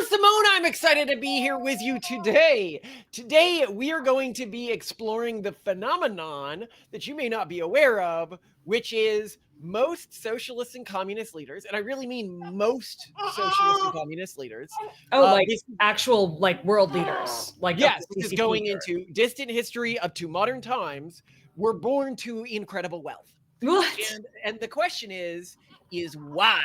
Hello, Simone. I'm excited to be here with you today. Today, we are going to be exploring the phenomenon that you may not be aware of, which is most socialist and communist leaders, and I really mean most socialist and communist leaders. Like this, actual world leaders. yes, this is going into distant history up to modern times. Were born to incredible wealth. What? And the question is why?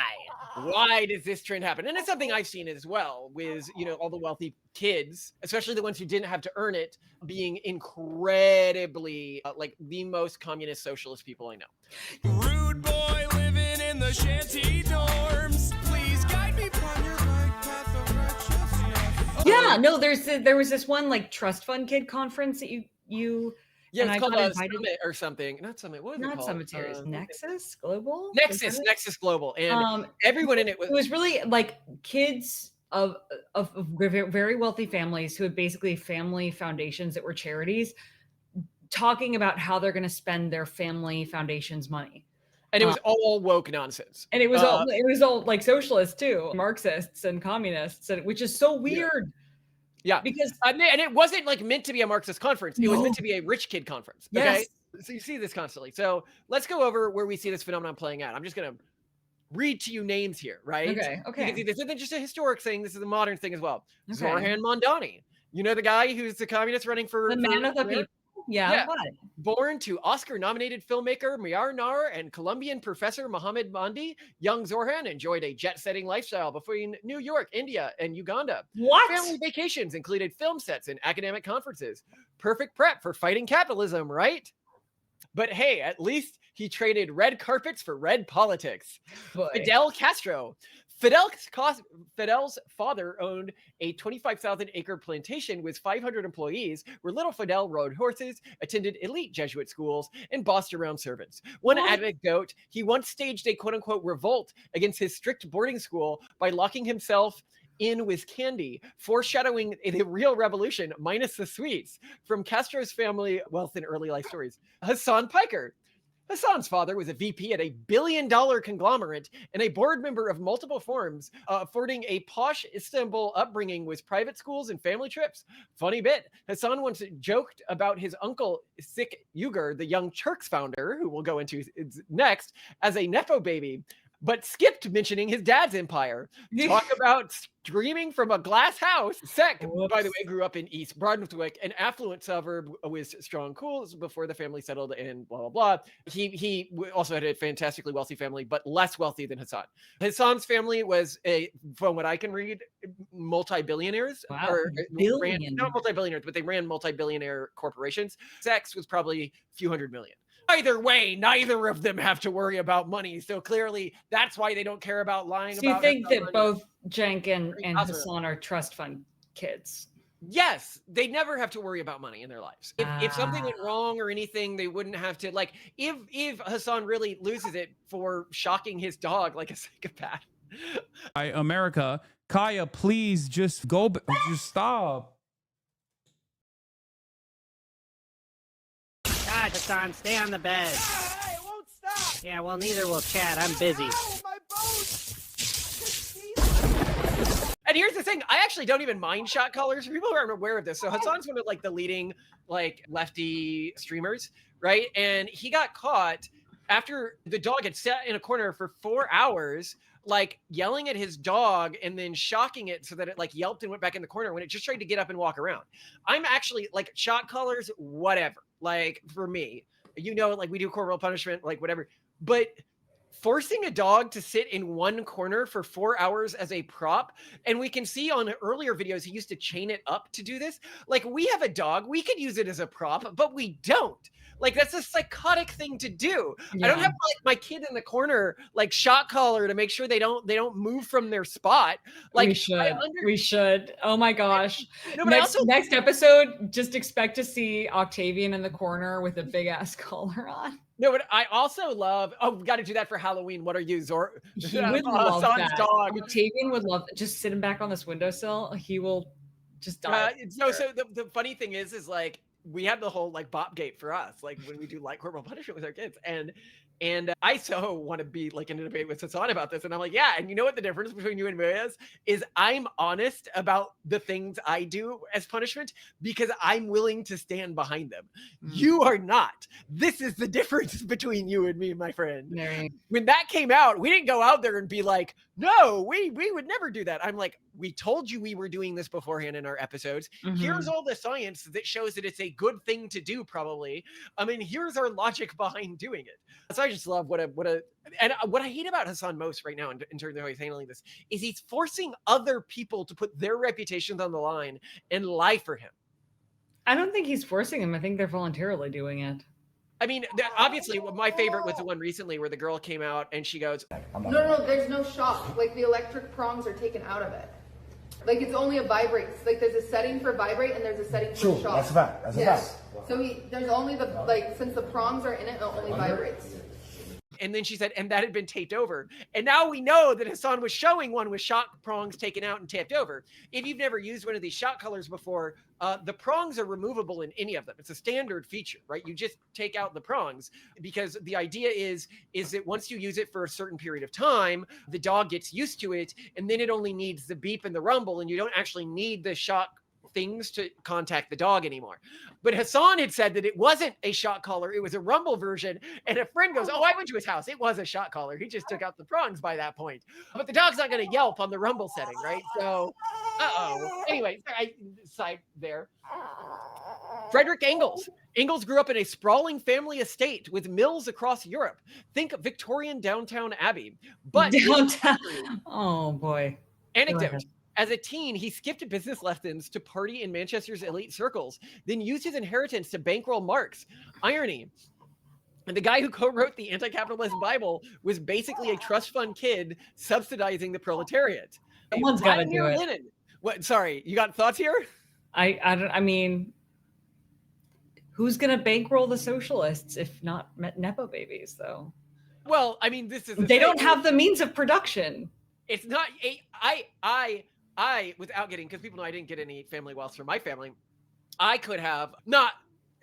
Why does this trend happen? And it's something I've seen as well with, all the wealthy kids, especially the ones who didn't have to earn it, being incredibly like the most communist socialist people I know. Rude boy living in the shanty dorms. Please guide me upon your right path of righteousness. Yeah, no, there was this one trust fund kid conference that you Yeah, and it's I called got a Summit or something. Not Summit. What was it not called? cemeteries, Nexus Global. Nexus Global, and everyone in it was really kids of very wealthy families who had basically family foundations that were charities, talking about how they're going to spend their family foundation's money. And it was all woke nonsense. And it was all like socialists too, Marxists and communists, which is so weird. Yeah, because and it wasn't meant to be a Marxist conference. It was meant to be a rich kid conference. Okay, yes. So you see this constantly. So let's go over where we see this phenomenon playing out. I'm just gonna read to you names here, right? Okay. Because this isn't just a historic thing. This is a modern thing as well. Okay. Zorhan Mondani, the guy who's the communist running for the man of the people. Yeah. What? Born to Oscar-nominated filmmaker Miyar Nar and Colombian professor Mohammed Mandi, young Zorhan enjoyed a jet-setting lifestyle between New York, India, and Uganda. What? Family vacations included film sets and academic conferences. Perfect prep for fighting capitalism, right? But hey, at least he traded red carpets for red politics. Boy. Fidel Castro. Fidel's father owned a 25,000-acre plantation with 500 employees where little Fidel rode horses, attended elite Jesuit schools, and bossed around servants. One anecdote, he once staged a quote-unquote revolt against his strict boarding school by locking himself in with candy, foreshadowing the real revolution minus the sweets. From Castro's family wealth and early life stories. Hassan Piker. Hassan's father was a VP at a billion-dollar conglomerate and a board member of multiple firms, affording a posh Istanbul upbringing with private schools and family trips. Funny bit, Hassan once joked about his uncle, Sik Uyghur, the Young Turks founder, who we'll go into next, as a Nepo baby, but skipped mentioning his dad's empire. Talk about streaming from a glass house. Sek, by the way, grew up in East Brunswick, an affluent suburb with strong schools before the family settled in blah, blah, blah. He also had a fantastically wealthy family, but less wealthy than Hassan. Hassan's family was, from what I can read, multi-billionaires. Wow. Not multi-billionaires, but they ran multi-billionaire corporations. Sek's was probably a few hundred million. Either way, neither of them have to worry about money. So clearly, that's why they don't care about lying. So you think that both Cenk and Hassan are trust fund kids? Yes, they never have to worry about money in their lives. If something went wrong or anything, they wouldn't have to. If Hassan really loses it for shocking his dog like a psychopath. America, Kaya, please just go. Just stop. God, Hassan, stay on the bed. It won't stop. Yeah, well, neither will Chad. I'm busy. Oh, my bones. And here's the thing, I actually don't even mind shot callers. People aren't aware of this. So Hassan's one of the leading lefty streamers, right? And he got caught after the dog had sat in a corner for 4 hours, yelling at his dog and then shocking it so that it yelped and went back in the corner when it just tried to get up and walk around. I'm actually shot callers, whatever. For me, we do corporal punishment, whatever, but forcing a dog to sit in one corner for 4 hours as a prop. And we can see on earlier videos, he used to chain it up to do this. We have a dog, we could use it as a prop, but we don't. That's a psychotic thing to do. Yeah. I don't have my kid in the corner, shot collar to make sure they don't move from their spot. We should. Oh my gosh. No, next episode, just expect to see Octavian in the corner with a big ass collar on. No, but I also love. Oh, we got to do that for Halloween. What are you, Zor? He would love that. Dog. Octavian would love just sit him back on this windowsill. He will just die. So the funny thing is we have the whole bop gate for us, when we do corporal punishment with our kids, and And I so want to be like in a debate with Hassan about this. And I'm like, yeah. And you know what the difference between you and me is I'm honest about the things I do as punishment because I'm willing to stand behind them. You are not. This is the difference between you and me, my friend. When that came out, we didn't go out there and be like, no, we would never do that. I'm like, we told you we were doing this beforehand in our episodes. Here's all the science that shows that it's a good thing to do, probably. I mean, here's our logic behind doing it. So I just love what I hate about Hassan most right now in terms of how he's handling this is he's forcing other people to put their reputations on the line and lie for him. I don't think he's forcing them. I think they're voluntarily doing it. I mean, obviously, my favorite was the one recently where the girl came out and she goes, No, there's no shock. Like, the electric prongs are taken out of it. Like, it's only a vibrate. Like, there's a setting for vibrate and there's a setting for shock. That's a fact. That's a fact. So there's only the, like, since the prongs are in it only vibrates. And then she said, and that had been taped over. And now we know that Hassan was showing one with shock prongs taken out and taped over. If you've never used one of these shock collars before, the prongs are removable in any of them. It's a standard feature, right? You just take out the prongs because the idea is that once you use it for a certain period of time, the dog gets used to it, and then it only needs the beep and the rumble, and you don't actually need the shock things to contact the dog anymore. But Hassan had said that it wasn't a shot collar, it was a rumble version. And a friend goes, oh, I went to his house. It was a shot collar. He just took out the prongs by that point. But the dog's not going to yelp on the rumble setting, right? So, Anyway, I side there. Frederick Engels. Engels grew up in a sprawling family estate with mills across Europe. Think Victorian downtown Abbey. But downtown. Oh boy. Anecdote. As a teen, he skipped business lessons to party in Manchester's elite circles, then used his inheritance to bankroll Marx. Irony. And the guy who co-wrote the anti-capitalist Bible was basically a trust fund kid subsidizing the proletariat. Someone's got to do it. Lenin. What? Sorry, you got thoughts here? I mean, who's going to bankroll the socialists if not Nepo babies, though? Well, I mean, this is... They don't have the means of production. It's not... I, without getting... Because people know I didn't get any family wealth from my family. I could have... Not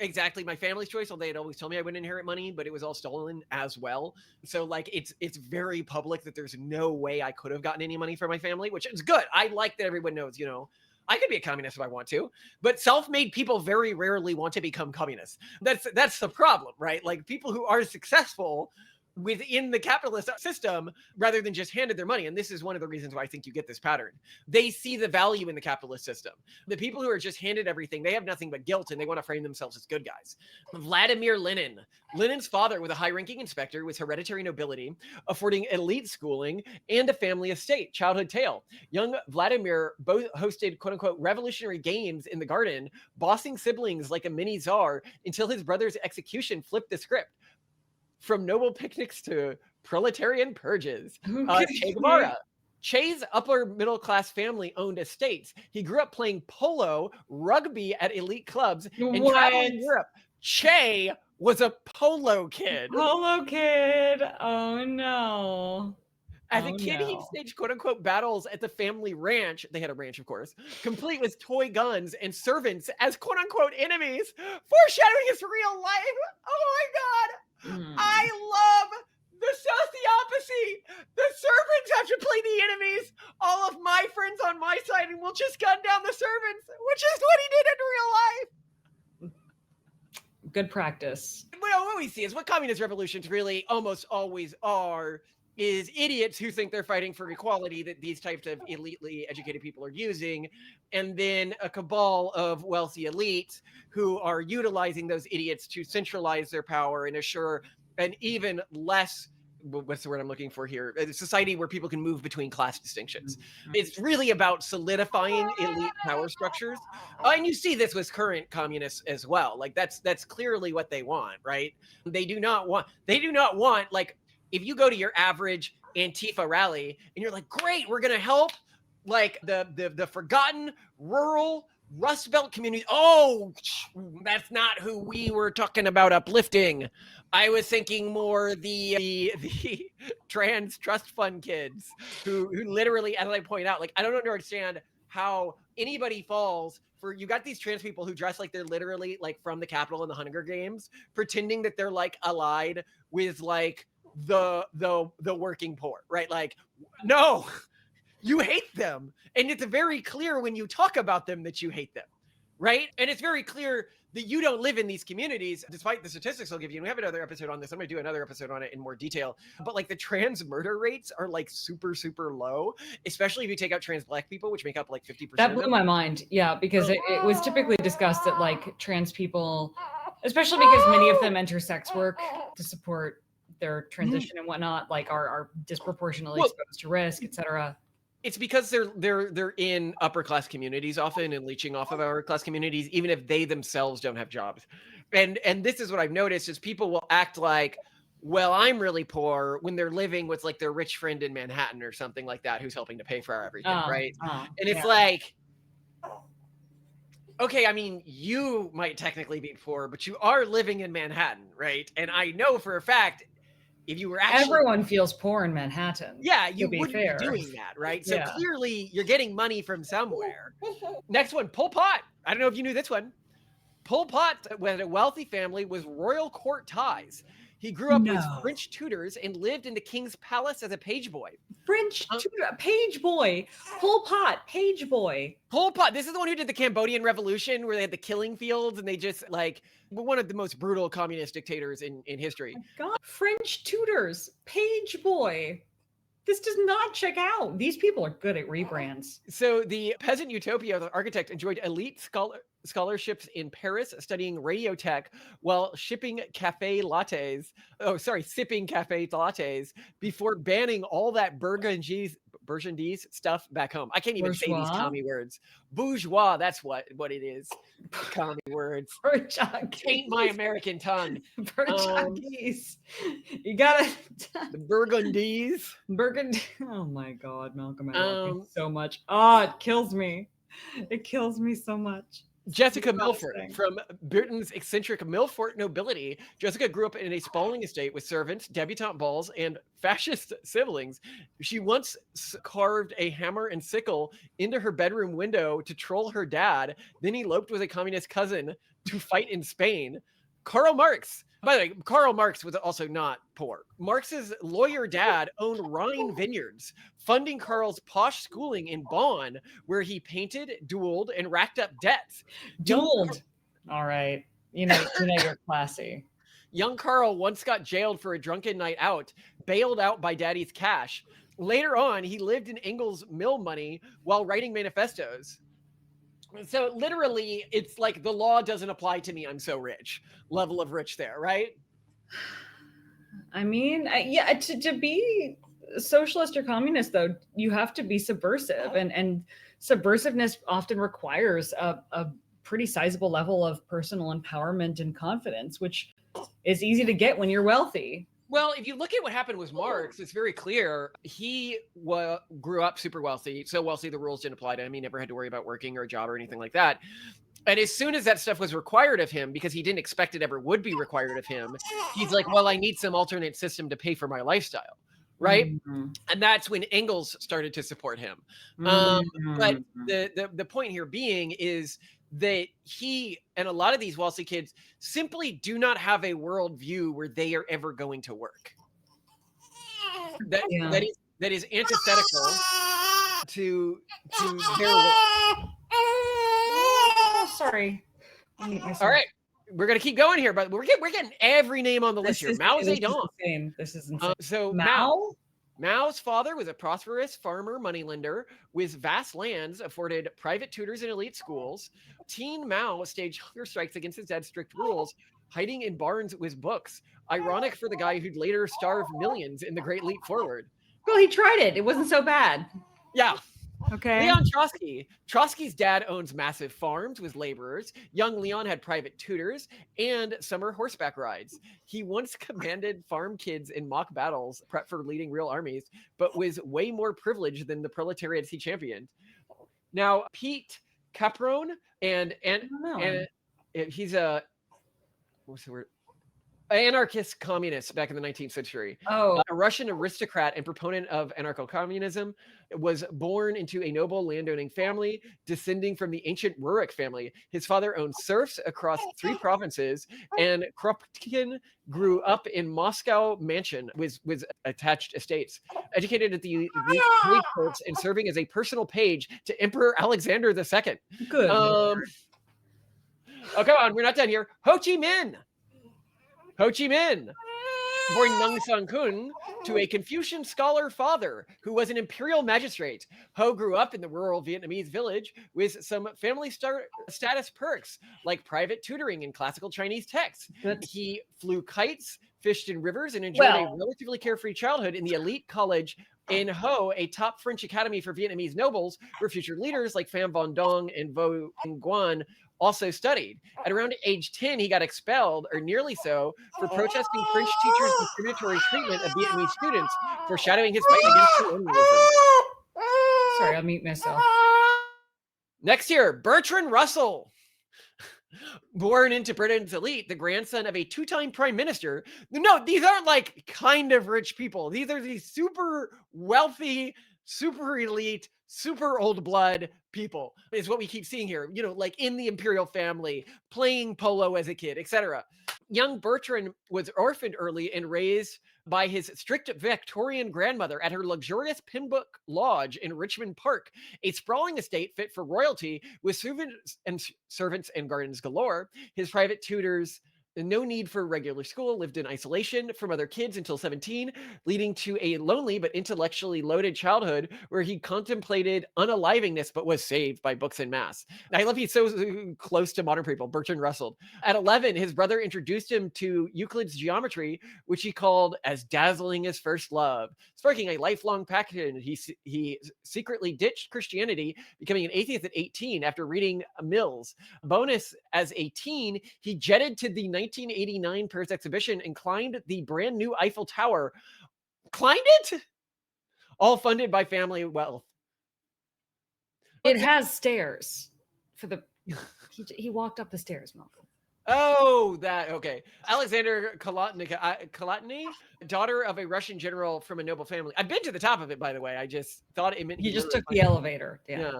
exactly my family's choice, although they'd always told me I wouldn't inherit money, but it was all stolen as well. So, like, it's very public that there's no way I could have gotten any money from my family, which is good. I like that everyone knows, you know, I could be a communist if I want to, but self-made people very rarely want to become communists. That's the problem, right? Like, people who are successful within the capitalist system rather than just handed their money. And this is one of the reasons why I think you get this pattern. They see the value in the capitalist system. The people who are just handed everything, they have nothing but guilt and they want to frame themselves as good guys. Vladimir Lenin. Lenin's father was a high-ranking inspector with hereditary nobility, affording elite schooling and a family estate. Childhood tale. Young Vladimir both hosted quote-unquote revolutionary games in the garden, bossing siblings like a mini czar until his brother's execution flipped the script. From noble picnics to proletarian purges. Che Guevara. Che's upper middle class family owned estates. He grew up playing polo, rugby at elite clubs, and traveling Europe. Che was a polo kid. Polo kid. Oh no. As a kid, he staged quote-unquote battles at the family ranch. They had a ranch, of course, complete with toy guns and servants as quote-unquote enemies, foreshadowing his real life. Oh my God. I love the sociopathy. The servants have to play the enemies. All of my friends on my side, and we'll just gun down the servants, which is what he did in real life. Good practice. Well, what we see is what communist revolutions really almost always are is idiots who think they're fighting for equality that these types of elitely educated people are using, and then a cabal of wealthy elites who are utilizing those idiots to centralize their power and assure an even less, what's the word I'm looking for here, a society where people can move between class distinctions. It's really about solidifying elite power structures. And you see this with current communists as well. Like that's clearly what they want, right? They do not want, like, if you go to your average Antifa rally and you're like, great, we're going to help like the forgotten rural Rust Belt community. Oh, that's not who we were talking about uplifting. I was thinking more the trans trust fund kids who literally, as I point out, like, I don't understand how anybody falls for, you got these trans people who dress like they're literally like from the Capitol in the Hunger Games, pretending that they're like allied with like the working poor, right? Like, no, you hate them. And it's very clear when you talk about them that you hate them, right? And it's very clear that you don't live in these communities, despite the statistics I'll give you. And we have another episode on this. I'm going to do another episode on it in more detail. But like the trans murder rates are like super, super low, especially if you take out trans Black people, which make up like 50%. That blew my mind. Yeah, because it was typically discussed that like trans people, especially because many of them enter sex work to support their transition and whatnot, like are disproportionately exposed to risk, etc. It's because they're in upper class communities often and leeching off of our class communities, even if they themselves don't have jobs. And this is what I've noticed is people will act like, well, I'm really poor when they're living with like their rich friend in Manhattan or something like that who's helping to pay for everything, right? And it's like, okay, I mean, you might technically be poor, but you are living in Manhattan, right? And I know for a fact, if you were actually, everyone feels poor in Manhattan. Yeah, you wouldn't be doing that, right? So clearly you're getting money from somewhere. Next one, Pol Pot. I don't know if you knew this one. Pol Pot, with a wealthy family, was royal court ties. He grew up with French tutors and lived in the king's palace as a page boy. French tutor, page boy, Pol Pot, page boy. Pol Pot, this is the one who did the Cambodian Revolution where they had the killing fields and they just like were one of the most brutal communist dictators in history. Oh my God, French tutors, page boy. This does not check out. These people are good at rebrands. So the peasant utopia, the architect, enjoyed elite scholarships in Paris, studying radio tech while sipping cafe lattes before banning all that bourgeoisie stuff back home. I can't even say these commie words. Bourgeois, that's what it is. Commie words. Taint my American tongue. Portuguese. You gotta. The Burgundies. Oh my God, Malcolm, I love you so much. Oh, it kills me. It kills me so much. Jessica Milford, from Britain's eccentric Milford nobility. Jessica grew up in a sprawling estate with servants, debutante balls, and fascist siblings. She once carved a hammer and sickle into her bedroom window to troll her dad, then eloped with a communist cousin to fight in Spain. Karl Marx. By the way, Karl Marx was also not poor. Marx's lawyer dad owned Rhine vineyards, funding Karl's posh schooling in Bonn, where he painted, dueled, and racked up debts. Dueled. All right. You know you're classy. Young Karl once got jailed for a drunken night out, bailed out by daddy's cash. Later on, he lived in Engels' mill money while writing manifestos. So literally, it's like the law doesn't apply to me. I'm so rich. Level of rich there, right? I mean, to be socialist or communist, though, you have to be subversive, and subversiveness often requires a pretty sizable level of personal empowerment and confidence, which is easy to get when you're wealthy. Well, if you look at what happened with Marx, it's very clear. He grew up super wealthy, so wealthy the rules didn't apply to him. He never had to worry about working or a job or anything like that. And as soon as that stuff was required of him, because he didn't expect it ever would be required of him, he's like, well, I need some alternate system to pay for my lifestyle, right? Mm-hmm. And that's when Engels started to support him. But the point here being is that he and a lot of these wealthy kids simply do not have a worldview where they are ever going to work. That is antithetical to their work. Sorry. All right, we're gonna keep going here, but we're getting every name on the list here. Mao Zedong. This is insane. So Mao's father was a prosperous farmer moneylender with vast lands, afforded private tutors in elite schools. Teen Mao staged hunger strikes against his dad's strict rules, hiding in barns with books. Ironic for the guy who'd later starve millions in the Great Leap Forward. Well, he tried it. It wasn't so bad. Yeah. Okay. Leon Trotsky. Trotsky's dad owns massive farms with laborers. Young Leon had private tutors and summer horseback rides. He once commanded farm kids in mock battles, prep for leading real armies, but was way more privileged than the proletariats he championed. Now, Pete Caprone and he's a what's the word? anarchist communists back in the 19th century. Oh, A Russian aristocrat and proponent of anarcho-communism, was born into a noble landowning family descending from the ancient Rurik family. His father owned serfs across 3 provinces, and Kropotkin grew up in Moscow mansion with attached estates. Educated at the elite courts and serving as a personal page to Emperor Alexander II. good. Oh, come on, we're not done here. Ho Chi Minh. Ho Chi Minh, born Nung San Kun to a Confucian scholar father who was an imperial magistrate. Ho grew up in the rural Vietnamese village with some family status perks like private tutoring in classical Chinese texts. Good. He flew kites, fished in rivers, and enjoyed a relatively carefree childhood in the elite college in Ho, a top French academy for Vietnamese nobles, where future leaders like Pham Van Dong and Vo Nguyen also studied. At around age 10, he got expelled, or nearly so, for protesting French teachers' discriminatory treatment of Vietnamese students, foreshadowing his fight against colonialism. Sorry, I'll mute myself. Next year, Bertrand Russell. Born into Britain's elite, the grandson of a 2-time prime minister. No, these aren't like kind of rich people. These are these super wealthy, super elite, super old blood people, is what we keep seeing here, you know, like in the imperial family, playing polo as a kid, etc. Young Bertrand was orphaned early and raised by his strict Victorian grandmother at her luxurious Pembroke Lodge in Richmond Park, a sprawling estate fit for royalty with servants and gardens galore. His private tutors, no need for regular school, lived in isolation from other kids until 17, leading to a lonely but intellectually loaded childhood where he contemplated unalivingness but was saved by books and mass. And I love he's so close to modern people, Bertrand Russell. At 11, his brother introduced him to Euclid's geometry, which he called as dazzling as first love. Sparking a lifelong passion, he secretly ditched Christianity, becoming an atheist at 18 after reading Mills. Bonus, as a teen, he jetted to the 1989 Paris exhibition and climbed the brand new Eiffel Tower. Climbed it? All funded by family wealth. It has stairs for the. He walked up the stairs, Malcolm. Oh, that, okay. Alexander Kalatny, daughter of a Russian general from a noble family. I've been to the top of it, by the way. I just thought it meant He just took the elevator. Yeah.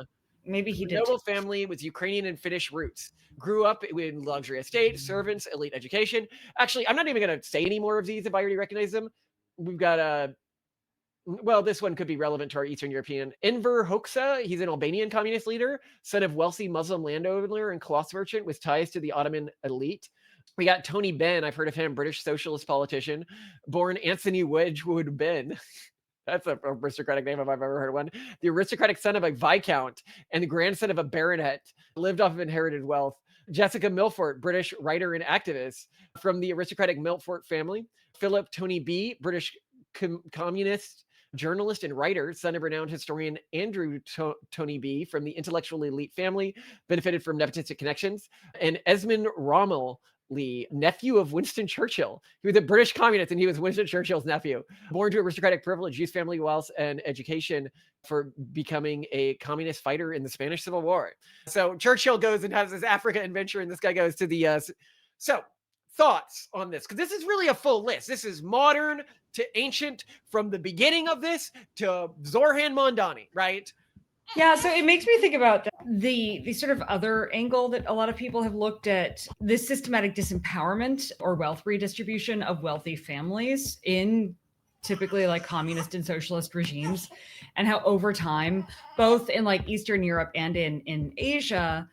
Maybe he did. Noble family with Ukrainian and Finnish roots. Grew up in luxury estate, servants, elite education. Actually, I'm not even going to say any more of these if I already recognize them. We've got well, this one could be relevant to our Eastern European. Enver Hoxha, he's an Albanian communist leader, son of wealthy Muslim landowner and cloth merchant with ties to the Ottoman elite. We got Tony Benn, I've heard of him, British socialist politician, born Anthony Wedgwood Benn. That's an aristocratic name if I've ever heard of one. The aristocratic son of a viscount and the grandson of a baronet, lived off of inherited wealth. Jessica Milford, British writer and activist from the aristocratic Milford family. Philip Tony B, British communist, journalist and writer, son of renowned historian Andrew Tony B from the intellectual elite family, benefited from nepotistic connections. And Esmond Rommel Lee, nephew of Winston Churchill. He was a British communist and he was Winston Churchill's nephew. Born to aristocratic privilege, used family wealth and education for becoming a communist fighter in the Spanish Civil War. So Churchill goes and has this Africa adventure and this guy goes to the... So thoughts on this? Because this is really a full list. This is modern to ancient, from the beginning of this to Zorhan Mondani, right? Yeah, so it makes me think about the sort of other angle that a lot of people have looked at, this systematic disempowerment or wealth redistribution of wealthy families in typically like communist and socialist regimes, and how over time, both in like Eastern Europe and in Asia,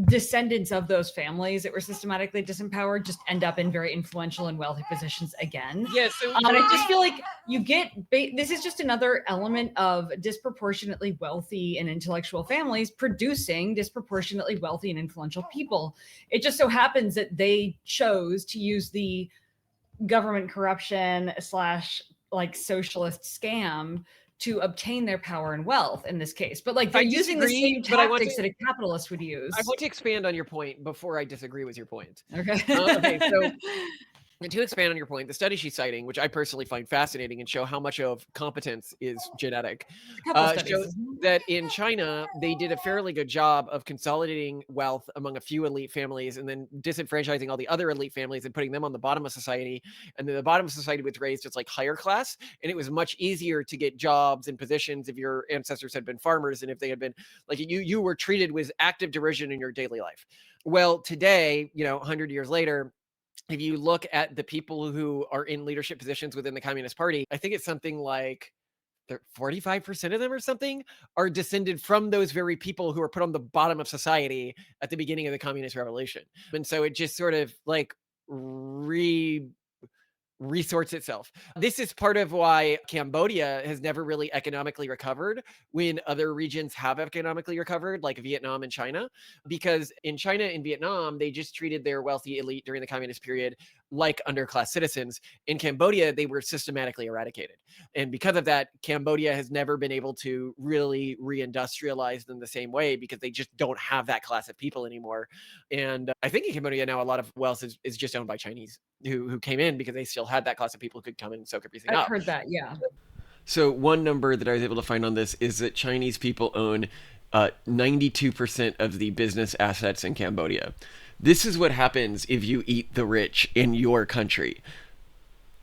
descendants of those families that were systematically disempowered just end up in very influential and wealthy positions again. Yeah, so and I just feel like you get this is just another element of disproportionately wealthy and intellectual families producing disproportionately wealthy and influential people. It just so happens that they chose to use the government corruption / like socialist scam to obtain their power and wealth in this case. But like they're using the same tactics that a capitalist would use. I want to expand on your point before I disagree with your point. Okay. Okay, so And to expand on your point, the study she's citing, which I personally find fascinating and show how much of competence is genetic, A couple studies. shows that in China, they did a fairly good job of consolidating wealth among a few elite families and then disenfranchising all the other elite families and putting them on the bottom of society. And then the bottom of society was raised as like higher class. And it was much easier to get jobs and positions if your ancestors had been farmers and if they had been like you were treated with active derision in your daily life. Well, today, 100 years later, if you look at the people who are in leadership positions within the Communist Party, I think it's something like 45% of them or something are descended from those very people who were put on the bottom of society at the beginning of the Communist Revolution. And so it just sort of like resorts itself. This is part of why Cambodia has never really economically recovered when other regions have economically recovered, like Vietnam and China, because in China and Vietnam, they just treated their wealthy elite during the communist period like underclass citizens. In Cambodia, they were systematically eradicated. And because of that, Cambodia has never been able to really reindustrialize in the same way because they just don't have that class of people anymore. And I think in Cambodia now, a lot of wealth is just owned by Chinese who came in because they still had that class of people who could come in and soak everything up. I've heard that, yeah. So one number that I was able to find on this is that Chinese people own 92% of the business assets in Cambodia. This is what happens if you eat the rich in your country.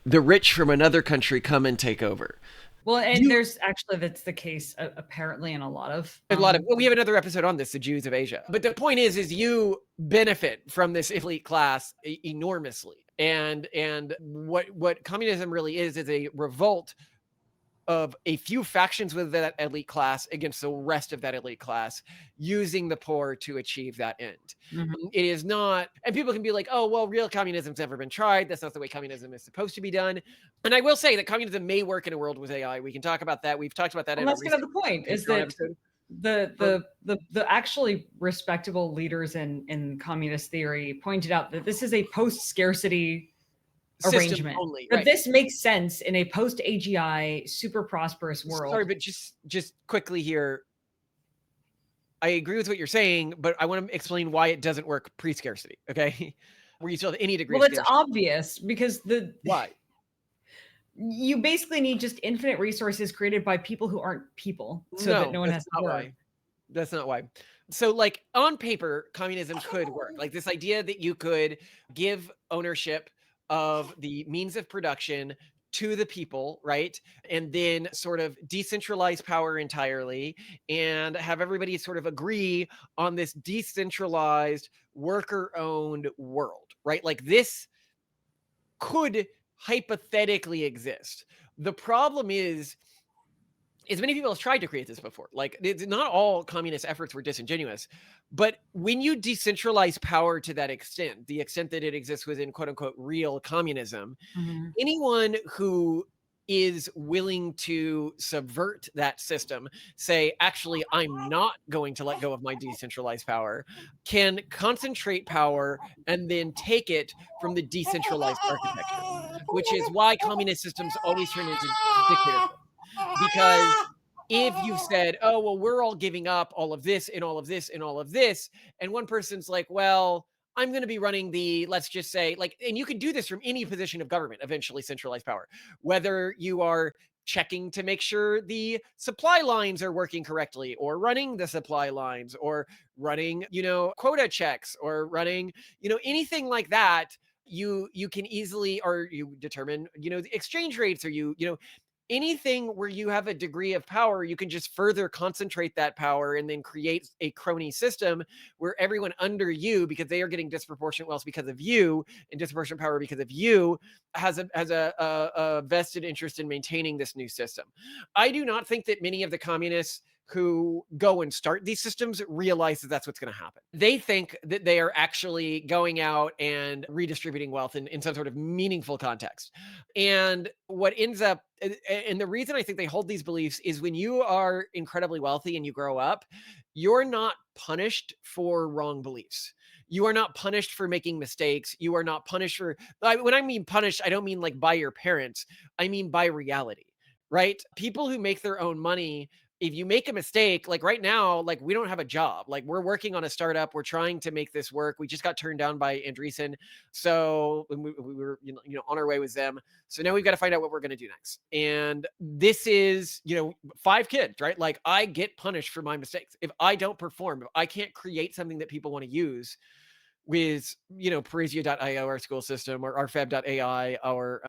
The rich from another country come and take over. Well, and there's actually, that's the case apparently in a lot of. Well, we have another episode on this, the Jews of Asia. But the point is you benefit from this elite class enormously. And what communism really is a revolt of a few factions within that elite class against the rest of that elite class, using the poor to achieve that end. Mm-hmm. It is not, and people can be like, oh, well, real communism's never been tried. That's not the way communism is supposed to be done. And I will say that communism may work in a world with AI. We can talk about that. We've talked about that. Well, that's kind of the point, is that the actually respectable leaders in communist theory pointed out that this is a post-scarcity arrangement. Only, but right. This makes sense in a post-AGI, super prosperous world. Sorry, but just quickly here, I agree with what you're saying, but I want to explain why it doesn't work pre-scarcity, okay? Where you still have any degree well, of it's scarcity. obvious because Why? You basically need just infinite resources created by people who aren't people, so that no one has to work. Why. That's not why. So like on paper, communism could work. Like this idea that you could give ownership of the means of production to the people, right? And then sort of decentralize power entirely and have everybody sort of agree on this decentralized worker-owned world, right? Like this could hypothetically exist. The problem is many people have tried to create this before. Like, it's not all communist efforts were disingenuous, but when you decentralize power to that extent, the extent that it exists within quote unquote real communism, anyone who is willing to subvert that system, say, actually, I'm not going to let go of my decentralized power, can concentrate power and then take it from the decentralized architecture, which is why communist systems always turn into dictatorship. Because if you said, oh, well, we're all giving up all of this and all of this and all of this, and one person's like, well, I'm going to be running the, let's just say, like, and you can do this from any position of government, eventually centralized power, whether you are checking to make sure the supply lines are working correctly, or running the supply lines, or running, quota checks, or running, anything like that. You can easily, or you determine, the exchange rates, or anything where you have a degree of power, you can just further concentrate that power and then create a crony system where everyone under you, because they are getting disproportionate wealth because of you and disproportionate power because of you, has a vested interest in maintaining this new system. I do not think that many of the communists who go and start these systems realize that that's what's going to happen. They think that they are actually going out and redistributing wealth in some sort of meaningful context. And what ends up, and the reason I think they hold these beliefs is when you are incredibly wealthy and you grow up, you're not punished for wrong beliefs. You are not punished for making mistakes. You are not punished for, when I mean punished, I don't mean like by your parents. I mean by reality, right? People who make their own money if you make a mistake, like right now, like we don't have a job. Like we're working on a startup. We're trying to make this work. We just got turned down by Andreessen. So we were, on our way with them. So now we've got to find out what we're going to do next. And this is, 5 kids, right? Like I get punished for my mistakes. If I don't perform, if I can't create something that people want to use with, Parisio.io, our school system, or rfab.ai, our,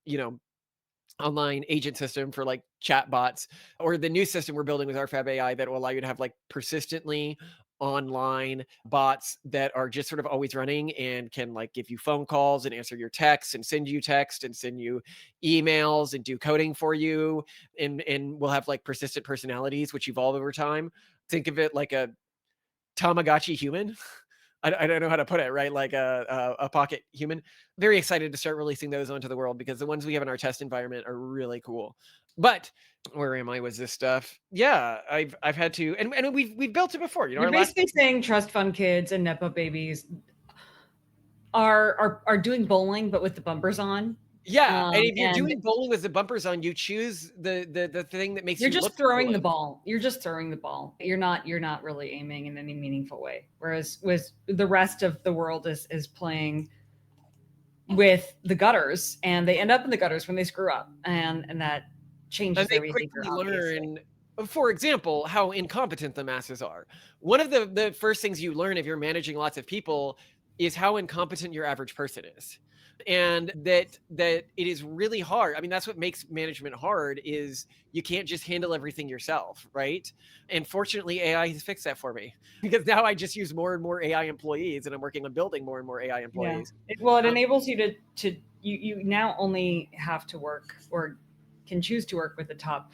online agent system for like chat bots, or the new system we're building with RFab AI that will allow you to have like persistently online bots that are just sort of always running and can like give you phone calls and answer your texts and send you text and send you emails and do coding for you. And we'll have like persistent personalities, which evolve over time. Think of it like a Tamagotchi human. I don't know how to put it, right? Like a pocket human. Very excited to start releasing those onto the world because the ones we have in our test environment are really cool. But where am I with this stuff? Yeah, I've had to, and we've built it before. You're basically saying trust fund kids and Nepo babies are doing bowling, but with the bumpers on. Yeah, and if you're doing bowling with the bumpers on, you choose the thing that makes you're you just look throwing cool. the ball. You're just throwing the ball. You're not really aiming in any meaningful way. Whereas with the rest of the world is playing with the gutters, and they end up in the gutters when they screw up, and that changes their behavior. Quickly learn, for example, how incompetent the masses are. One of the first things you learn if you're managing lots of people is how incompetent your average person is. And that it is really hard. I mean, that's what makes management hard is you can't just handle everything yourself, right? And fortunately, AI has fixed that for me because now I just use more and more AI employees, and I'm working on building more and more AI employees. Yeah. Well, it enables you to you now only have to work or can choose to work with the top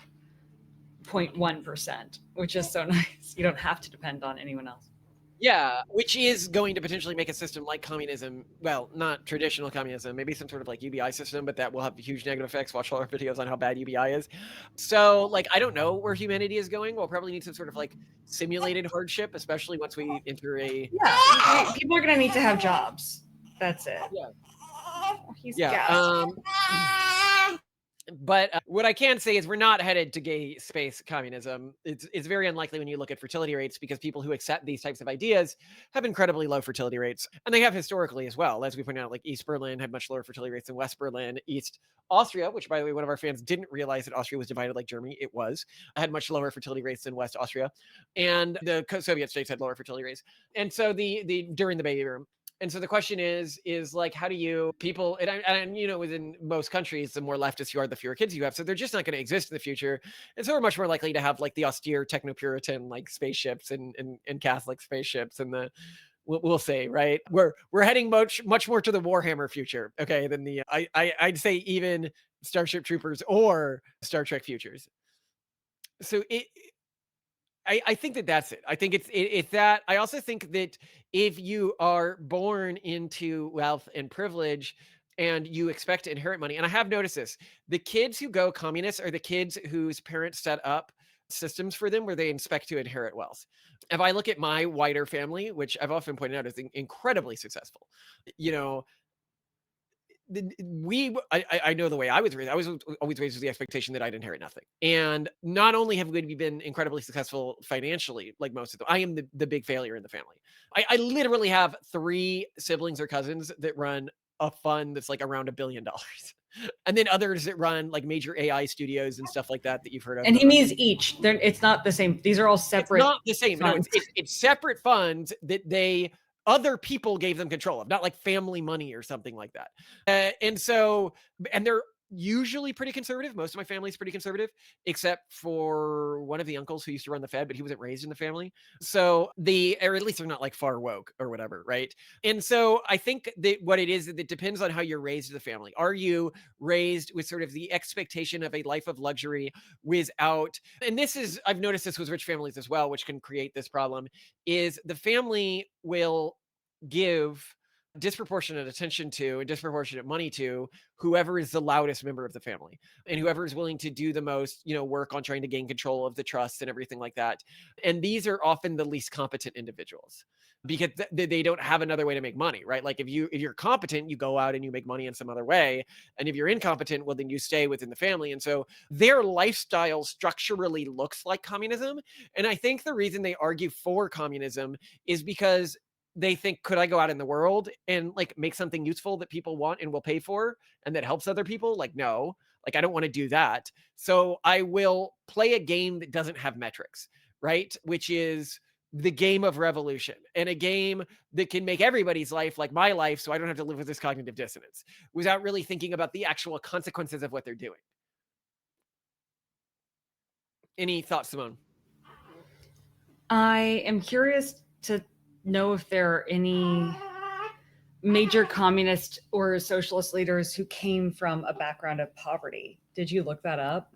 0.1%, which is so nice. You don't have to depend on anyone else. Yeah, which is going to potentially make a system like communism, well, not traditional communism, maybe some sort of like UBI system, but that will have huge negative effects. Watch all our videos on how bad UBI is. So like, I don't know where humanity is going. We'll probably need some sort of like simulated hardship, especially once we enter a... Yeah, people are going to need to have jobs. That's it. Yeah. Oh, he's gassed. But what I can say is we're not headed to gay space communism. It's very unlikely when you look at fertility rates because people who accept these types of ideas have incredibly low fertility rates. And they have historically as well. As we pointed out, like East Berlin had much lower fertility rates than West Berlin. East Austria, which by the way, one of our fans didn't realize that Austria was divided like Germany. It was. Had much lower fertility rates than West Austria. And the Soviet states had lower fertility rates. And so during the baby boom. And so the question is like, how do you people, and within most countries, the more leftist you are, the fewer kids you have. So they're just not going to exist in the future. And so we're much more likely to have like the austere techno-Puritan, like spaceships and Catholic spaceships and we'll say, right? We're heading much more to the Warhammer future, okay, than the, I'd say even Starship Troopers or Star Trek futures. So I think that's it. I think it's that. I also think that if you are born into wealth and privilege and you expect to inherit money, and I have noticed this, the kids who go communist are the kids whose parents set up systems for them where they expect to inherit wealth. If I look at my wider family, which I've often pointed out is incredibly successful, I know the way I was raised. I was always raised with the expectation that I'd inherit nothing. And not only have we been incredibly successful financially, like most of them, I am the big failure in the family. I literally have 3 siblings or cousins that run a fund that's like around $1 billion. And then others that run like major AI studios and stuff like that you've heard of. And he means each. It's not the same. These are all separate. It's not the same. No, it's separate funds that other people gave them control of, not like family money or something like that. And they're usually pretty conservative. Most of my family's pretty conservative, except for one of the uncles who used to run the Fed, but he wasn't raised in the family. So or at least they're not like far woke or whatever, right? And so I think that what it is, it depends on how you're raised in the family. Are you raised with sort of the expectation of a life of luxury without, and I've noticed this with rich families as well, which can create this problem, is the family will give disproportionate attention to and disproportionate money to whoever is the loudest member of the family and whoever is willing to do the most, work on trying to gain control of the trust and everything like that. And these are often the least competent individuals because they don't have another way to make money, right? Like if you're competent, you go out and you make money in some other way. And if you're incompetent, well, then you stay within the family. And so their lifestyle structurally looks like communism. And I think the reason they argue for communism is because they think, could I go out in the world and like make something useful that people want and will pay for and that helps other people? Like, no, like I don't want to do that. So I will play a game that doesn't have metrics, right? Which is the game of revolution, and a game that can make everybody's life like my life, so I don't have to live with this cognitive dissonance without really thinking about the actual consequences of what they're doing. Any thoughts, Simone? I am curious to know if there are any major communist or socialist leaders who came from a background of poverty. Did you look that up?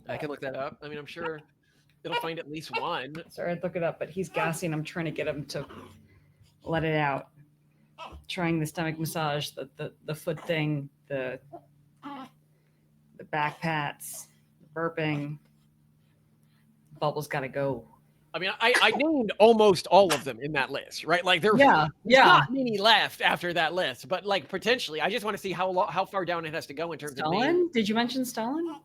I can look that up. I mean, I'm sure it'll find at least one. Sorry, I'd look it up, but he's gassing. I'm trying to get him to let it out. Trying the stomach massage, the foot thing, the back pats, the burping. Bubbles got to go. I mean, I named almost all of them in that list, right? Like there's not many left after that list, but like potentially, I just want to see how far down it has to go in terms of Stalin. Did you mention Stalin?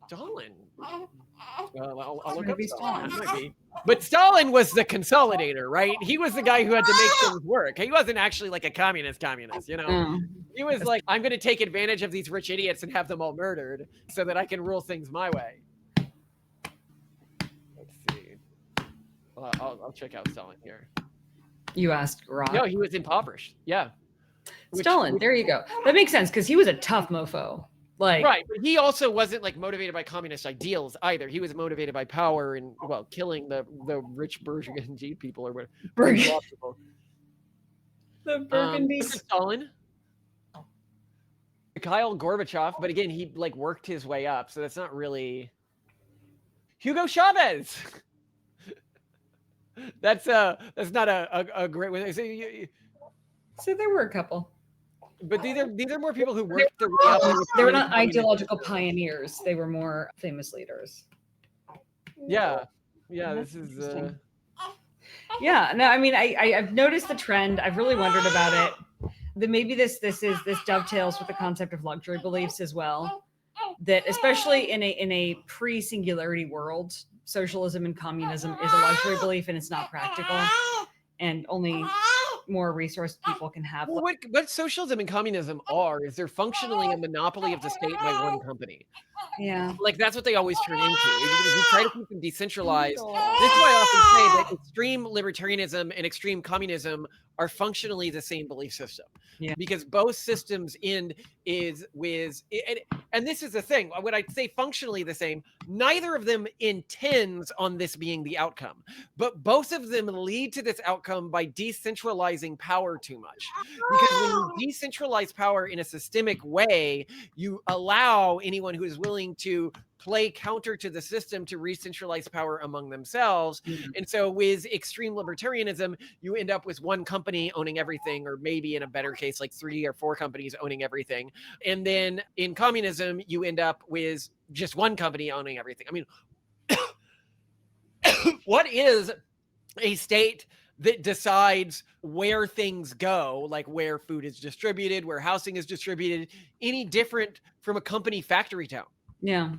Stalin. I'll look up Stalin. But Stalin was the consolidator, right? He was the guy who had to make things work. He wasn't actually like a communist, He was like, I'm going to take advantage of these rich idiots and have them all murdered so that I can rule things my way. Let's see. Well, I'll check out Stalin here. You asked Rock. No, he was impoverished. Yeah. Stalin. There you go. That makes sense because he was a tough mofo. Like, right, but he also wasn't like motivated by communist ideals either. He was motivated by power and killing the rich bourgeoisie people or whatever. The Burgundy. Stalin, Mikhail Gorbachev, but again, he like worked his way up, so that's not really Hugo Chavez. That's not a great one. So there were a couple. But these are more people who worked their way up. They were not ideological pioneers. They were more famous leaders. Yeah. This is. Yeah. No, I mean, I've noticed the trend. I've really wondered about it. That maybe this dovetails with the concept of luxury beliefs as well. That especially in a pre-singularity world, socialism and communism is a luxury belief, and it's not practical, and only more resourced people can have. Well, what socialism and communism are is they're functionally a monopoly of the state by one company. Yeah. Like that's what they always turn into. If you try to keep them decentralized, this is why I often say that extreme libertarianism and extreme communism are functionally the same belief system. Yeah. Because both systems end is with, and this is the thing, when I say functionally the same, neither of them intends on this being the outcome, but both of them lead to this outcome by decentralizing power too much. Because when you decentralize power in a systemic way, you allow anyone who is willing to play counter to the system to re-centralize power among themselves. Mm-hmm. And so with extreme libertarianism, you end up with one company owning everything, or maybe in a better case, like 3 or 4 companies owning everything. And then in communism, you end up with just one company owning everything. I mean, what is a state that decides where things go, like where food is distributed, where housing is distributed, any different from a company factory town? Yeah.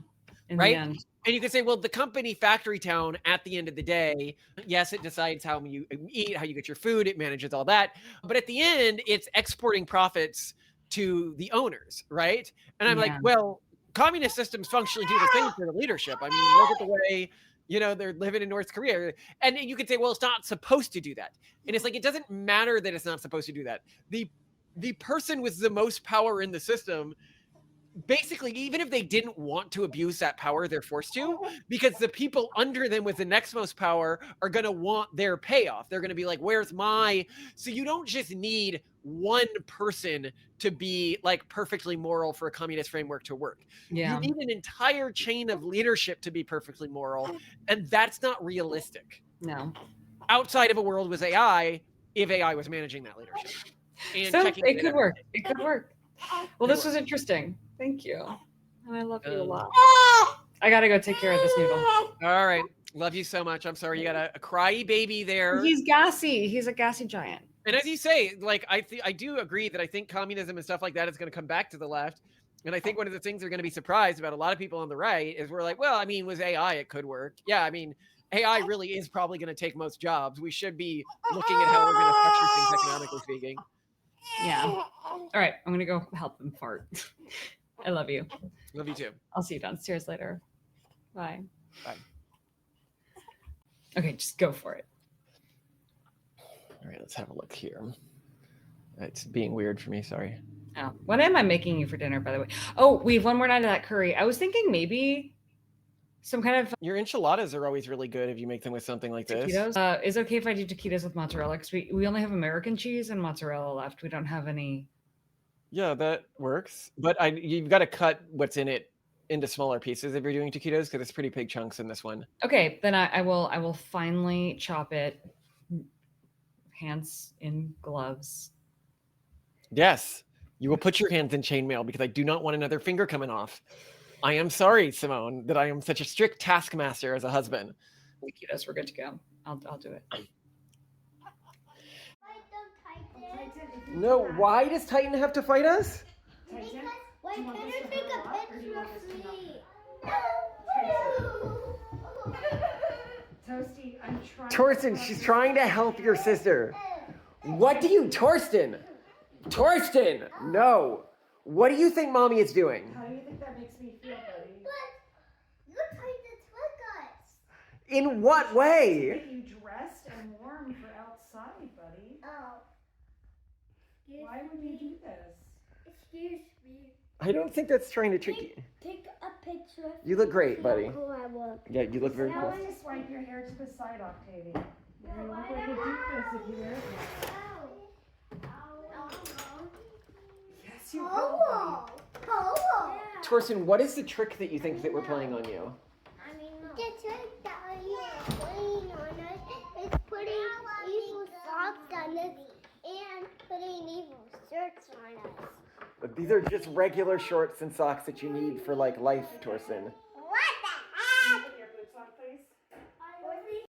Right? And you can say, well, the company factory town at the end of the day, yes, it decides how you eat, how you get your food, it manages all that. But at the end, it's exporting profits to the owners, right? And I'm like, well, communist systems functionally do the same for the leadership. I mean, look at the way, they're living in North Korea. And you could say, well, it's not supposed to do that. And it's like, it doesn't matter that it's not supposed to do that. The person with the most power in the system, basically, even if they didn't want to abuse that power, they're forced to, because the people under them with the next most power are going to want their payoff. They're going to be like, where's my... So you don't just need one person to be like perfectly moral for a communist framework to work. Yeah. You need an entire chain of leadership to be perfectly moral, and that's not realistic. No. Outside of a world with AI, if AI was managing that leadership. And So checking it could work. It could work. Well, this was interesting. Thank you. And I love you a lot. I gotta go take care of this noodle. All right. Love you so much. I'm sorry you got a cryy baby there. He's gassy. He's a gassy giant. And as you say, like I do agree that I think communism and stuff like that is going to come back to the left. And I think one of the things they're going to be surprised about a lot of people on the right is we're like, well, I mean, with AI, it could work. Yeah, I mean, AI really is probably going to take most jobs. We should be looking at how we're going to structure things economically speaking. Yeah. All right. I'm going to go help him fart. I love you. Love you too. I'll see you downstairs later. Bye. Bye. Okay, just go for it. All right, let's have a look here. It's being weird for me. Sorry. Oh, what am I making you for dinner, by the way? Oh, we have one more night of that curry. I was thinking maybe some kind of Your enchiladas are always really good if you make them with something like this. taquitos. Is it okay if I do taquitos with mozzarella? Because we only have American cheese and mozzarella left. We don't have any. Yeah, that works. But you've got to cut what's in it into smaller pieces if you're doing taquitos because it's pretty big chunks in this one. Okay, then I will finally chop it. Hands in gloves. Yes, you will put your hands in chainmail because I do not want another finger coming off. I am sorry, Simone, that I am such a strict taskmaster as a husband. Taquitos, we're good to go. I'll do it. No, why does Titan have to fight us? Why can't I take a picture of me? Toasty, I'm trying. Torsten, she's trying to help your sister. What do you, Torsten? Torsten, no. What do you think mommy is doing? How do you think that makes me feel, buddy? But you're trying to trick us. In what way? Get you dressed and warm for outside, buddy. Oh. Why would you do this? Excuse me. I don't think that's trying to trick you. Take a picture of You look great, buddy. How cool I look. Yeah, you look very Now cool. I'm gonna swipe your hair to the side, Octavia. You're gonna look like a doofus if you wear it. Yes, you will, buddy. Oh. Torsten, what is the trick that you think that we're playing on you? The trick that you're putting on us is putting evil socks on us and putting evil shirts on us. But these are just regular shorts and socks that you need for like life, Torsten.